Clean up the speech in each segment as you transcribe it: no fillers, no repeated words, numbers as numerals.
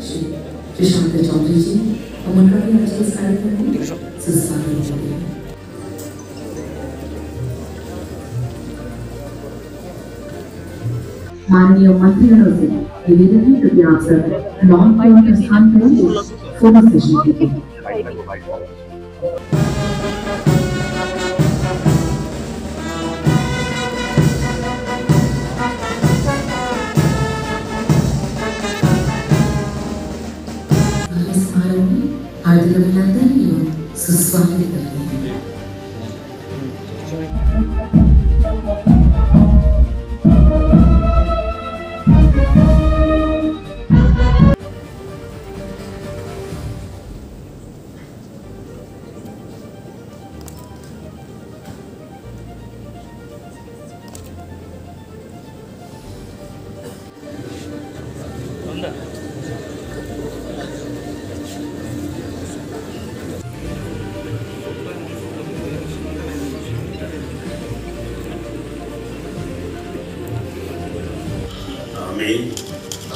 श्री शांति चौधरी जी और उनका भी आज इस कार्यक्रम में स्वागत है। माननीय मंत्रियों से निवेदन है कि आप सब लॉन के स्थान पर फोटो सेशन कीजिए। हार्दिक अभिनंदन एवं सुस्वागत करते हैं।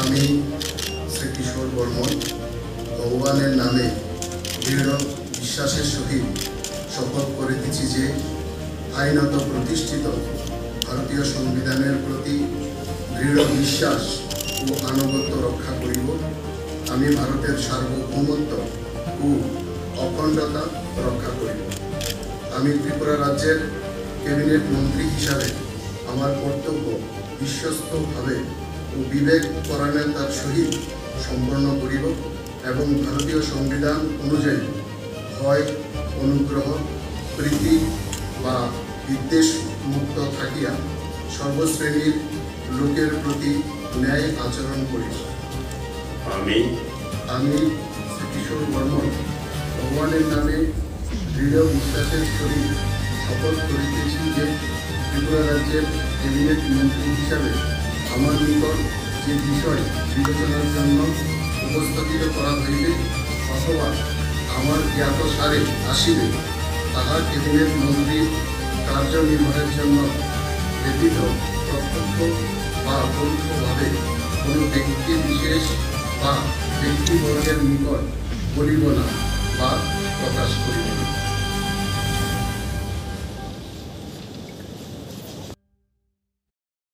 আমি শ্রী কিশোর বর্মন ভগবানের নামে দৃঢ় বিশ্বাসের সহিত শপথ করিতেছি যে আইনত প্রতিষ্ঠিত ভারতীয় সংবিধানের প্রতি দৃঢ় বিশ্বাস ও আনুগত্য রক্ষা করিব। আমি ভারতের সার্বভৌমত্ব ও অখণ্ডতা রক্ষা করিব। আমি ত্রিপুরা রাজ্যের ক্যাবিনেট মন্ত্রী হিসাবে আমার কর্তব্য বিশ্বস্তভাবে ও বিবেক পরায়ণতার সহিত সম্পন্ন করিব এবং ভারতীয় সংবিধান অনুযায়ী ভয়, অনুগ্রহ, প্রীতি বা বিদ্বেষ মুক্ত থাকিয়া সর্বশ্রেণীর লোকের প্রতি ন্যায় আচরণ করিব। আমি শ্রী কিশোর বর্মন ভগবানের নামে দৃঢ় বিশ্বাসের সহিত শপথ করিতেছি যে ত্রিপুরা রাজ্যের ক্যাবিনেট মন্ত্রী হিসাবে আমার নিকট যে বিষয় বিবেচনার জন্য উপস্থাপিত করা হইবে অথবা আমার জ্ঞাত সারে আসিবে তাহা ক্যাবিনেট মন্ত্রীর কার্যনির্বাহের জন্য ব্যতীত প্রত্যক্ষ বা পরোক্ষভাবে কোনো ব্যক্তি বিশেষ বা ব্যক্তিবর্গের নিকট বলিব না বা প্রকাশ করিব না।